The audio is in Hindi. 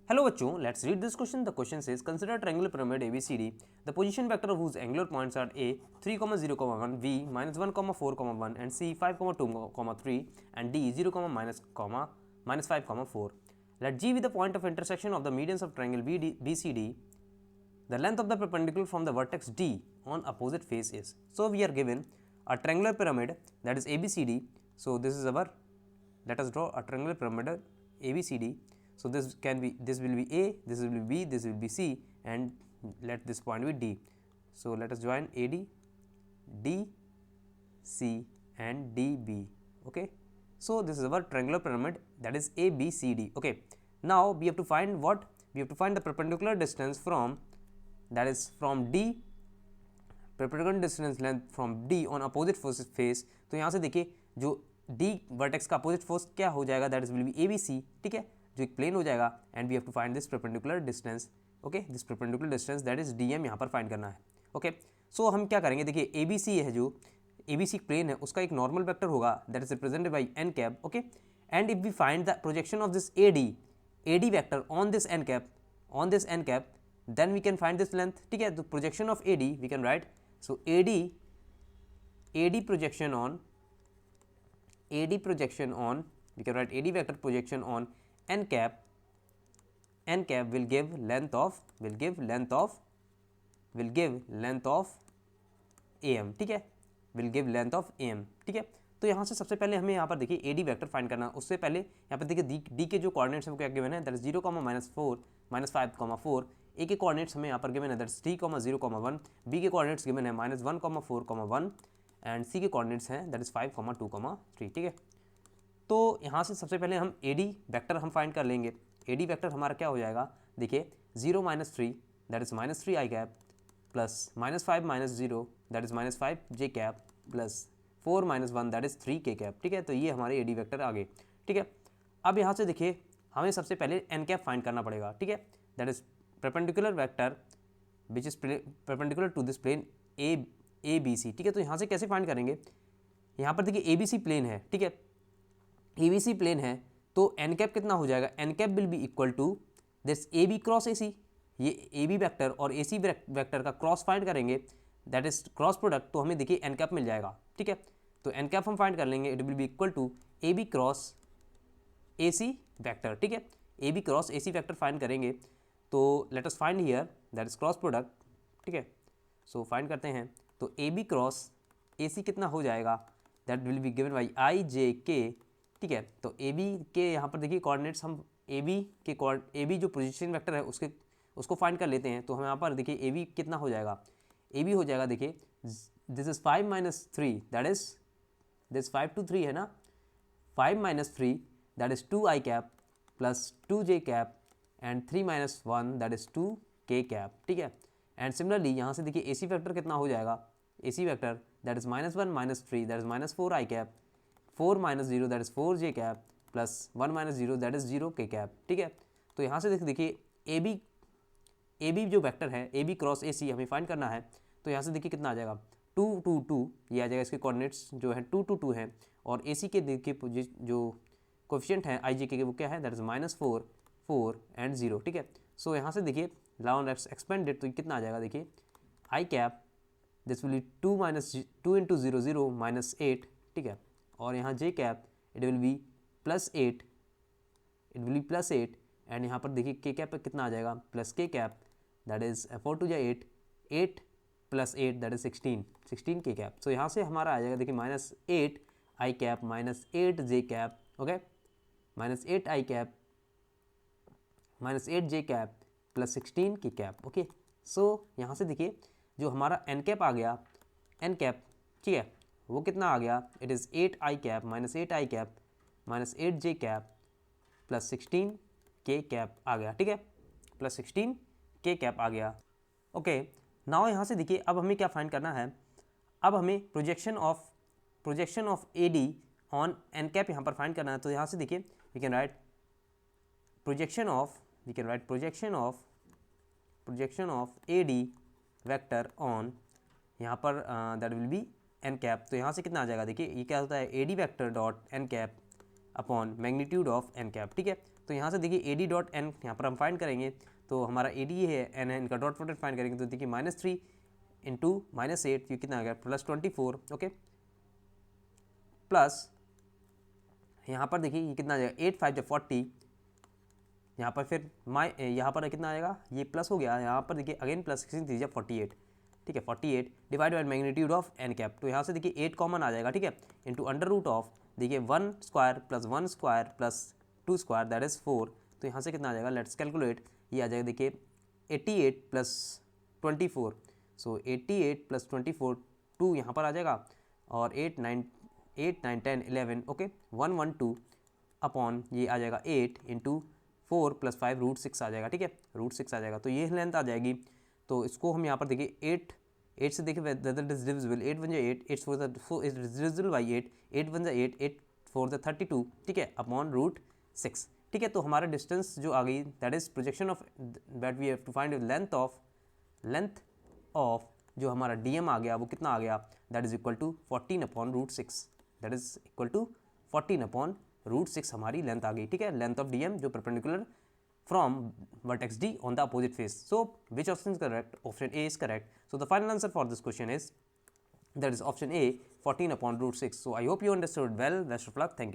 Hello बच्चों, let's read this question. The question says consider triangular pyramid ABCD. The position vector of whose angular points are A 3, 0, 1, B minus 1, 4, 1 and C 5, 2, 3 and D 0, minus 5, 4. Let G be the point of intersection of the medians of triangle BCD. The length of the perpendicular from the vertex D on opposite face is. So we are given a triangular pyramid, that is ABCD. So this is our, let us draw a triangular pyramid ABCD. So this will be A, this will be B, this will be C, and let this point be D. So let us join AD, D, C and DB. Okay. So this is our triangular pyramid, that is ABCD. Okay. Now we have to find what? We have to find the perpendicular distance from, that is from D, perpendicular distance length from D on opposite face. तो यहाँ से देखिए जो D वर्टेक्स का अपोजिट फोर्स क्या हो जाएगा, that is will be ABC. ठीक है, जो एक प्लेन हो जाएगा. And we have to find this perpendicular distance. Okay, this perpendicular distance that is DM यहाँ पर फाइंड करना है. ओके, सो हम क्या करेंगे, देखिए ABC है, जो ABC प्लेन है उसका एक नॉर्मल वेक्टर होगा, that is represented by n cap. Okay, and if we find the projection of this AD vector on this n cap, then we can find this length. ठीक है, तो projection of AD we can write, so AD projection on we can write AD vector projection on n cap will give length of AM. ठीक है, will give length of AM. ठीक है, तो यहाँ से सबसे पहले हमें यहाँ पर देखिए AD वेक्टर फाइंड करना. उससे पहले यहाँ पर देखिए D के जो कोऑर्डिनेट्स हैं क्या गिवन है, दैट इज 0, -4, -5, 4. A के कोऑर्डिनेट्स हमें यहाँ पर गिवन है, दैट इज 3, 0, 1. B के कोऑर्डिनेट्स गिवन है -1, 4, 1 एंड C के कोऑर्डिनेट्स हैं दैट इज 5, 2, 3. ठीक है, तो यहाँ से सबसे पहले हम AD वेक्टर हम फाइंड कर लेंगे. AD वेक्टर हमारा क्या हो जाएगा, देखिए 0, -3 that is -3 I cap plus -5, -0 that is -5 J cap plus 4, -1 that is 3 K cap. ठीक है, तो ये हमारे AD वेक्टर आ गए. ठीक है, अब यहाँ से देखिए हमें सबसे पहले n कैप फाइंड करना पड़ेगा. ठीक है, that is perpendicular vector which is perpendicular to this plane ABC. ठीक है, तो यहाँ से कैसे फाइंड करेंगे, यहाँ पर देखिए ABC प्लेन है. ठीक है, ABC प्लेन है तो n कैप कितना हो जाएगा, n cap will be equal to this AB cross AC. ये AB वेक्टर और AC वेक्टर का क्रॉस फाइंड करेंगे, दैट इज क्रॉस प्रोडक्ट, तो हमें देखिए n कैप मिल जाएगा. ठीक है, तो n कैप हम फाइंड कर लेंगे, it will be equal to AB cross AC vector. ठीक है, AB cross AC vector find करेंगे, तो let us find here that is cross product. ठीक है, सो फाइंड करते हैं, तो AB क्रॉस AC कितना हो जाएगा, that will be given by IJK. ठीक है, तो AB के यहाँ पर देखिए कोऑर्डिनेट्स हम AB जो पोजीशन वेक्टर है उसको फाइंड कर लेते हैं. तो हम यहाँ पर देखिए AB कितना हो जाएगा, AB हो जाएगा देखिए this is 5 - 3 that is this 5 to 3 है ना, 5 - 3 that is 2 I cap plus 2 J cap and 3 - 1 that is 2 K cap. ठीक है, एंड सिमिलरली यहाँ से देखिए AC वेक्टर कितना हो जाएगा, AC vector that is -1 - 3 that is -4 I cap, 4 - 0 that is 4 J cap plus 1 - 0 that is 0 K cap. ठीक है, तो यहाँ से देखिए AB जो वेक्टर है AB क्रॉस AC हमें फाइंड करना है. तो यहाँ से देखिए कितना आ जाएगा, 2, 2, 2 ये आ जाएगा. इसके कोऑर्डिनेट्स जो है 2, 2, 2 हैं और AC के देखिए जो कोफिशिएंट है IJK के वो क्या है, दैट इज -4, 4 एंड 0. ठीक है, सो यहाँ से देखिए लाउन एक्सपेंडेड, तो कितना आ जाएगा, देखिए I cap this will be 2 × 0, 0 -8. ठीक है, और यहाँ J cap it will be +8, and यहाँ पर देखिए K कैप कितना आ जाएगा, plus K cap that is 4 2 8, 8 + 8 that is 16 K cap. So यहाँ से हमारा आ जाएगा देखिए -8 I cap -8 J cap. Okay, -8 I cap -8 J cap plus 16 K cap. Okay, so यहाँ से देखिए जो हमारा n कैप आ गया, n कैप ठीक है वो कितना आ गया, it is 8 I cap -8 I cap -8 J cap plus 16 K cap आ गया. ठीक है, प्लस 16 K कैप आ गया. ओके, नाउ यहाँ से देखिए अब हमें क्या फाइंड करना है, अब हमें projection of AD on n cap यहाँ पर फाइंड करना है. तो यहाँ से देखिए we can write projection of AD vector on यहाँ पर that will be n cap. तो यहाँ से कितना आ जाएगा, देखिए ये क्या होता है AD vector dot n cap upon magnitude of n cap. ठीक है, तो यहाँ से देखिए ए डी डॉट एन यहाँ पर हम फाइंड करेंगे, तो हमारा ए डी है एन है, इनका डॉट प्रोडक्ट फाइंड करेंगे, तो देखिए -3 इंटू -8 ये कितना आ गया +24, ओके, प्लस यहाँ पर देखिए ये कितना आ जाएगा 8 5 जब 40, यहाँ पर फिर यहाँ पर कितना आएगा, ये प्लस हो गया, यहाँ पर देखिए अगेन प्लस 16 जब 48, ठीक है, 48 divide by magnitude of n cap, तो यहाँ से देखिए 8 कॉमन आ जाएगा, ठीक है, इंटू अंडर रूट ऑफ देखिए 1 square plus 1 square plus 2 square that is 4, तो यहाँ से कितना आ जाएगा, लेट्स कैलकुलेट, ये आ जाएगा देखिए 88 प्लस 24, सो 88 प्लस 24 2 यहाँ पर आ जाएगा, और 8 9 10 11, ओके, 112 अपॉन ये आ जाएगा 8 इंटू 4 प्लस 5 √6 आ जाएगा, ठीक है, √6 आ जाएगा, तो ये लेंथ आ जाएगी। तो इसको हम यहाँ पर देखिए 8 से देखिए whether it is divisible, 8 1 8, 8 4 is divisible by 8, 8 1 8, 8 4 32, ठीक है, अपॉन √6, ठीक है। तो हमारा डिस्टेंस जो आ गई that is projection of that we have to find length of जो हमारा डीएम आ गया वो कितना आ गया, that is equal to 14 upon √6, that is equal to 14 upon √6 हमारी लेंथ आ गई, ठीक है, लेंथ ऑफ डीएम जो perpendicular from vertex D on the opposite face. So which option is correct? Option A is correct. So the final answer for this question is that is option A, 14 upon √6. So I hope you understood well. Best of luck. Thank you.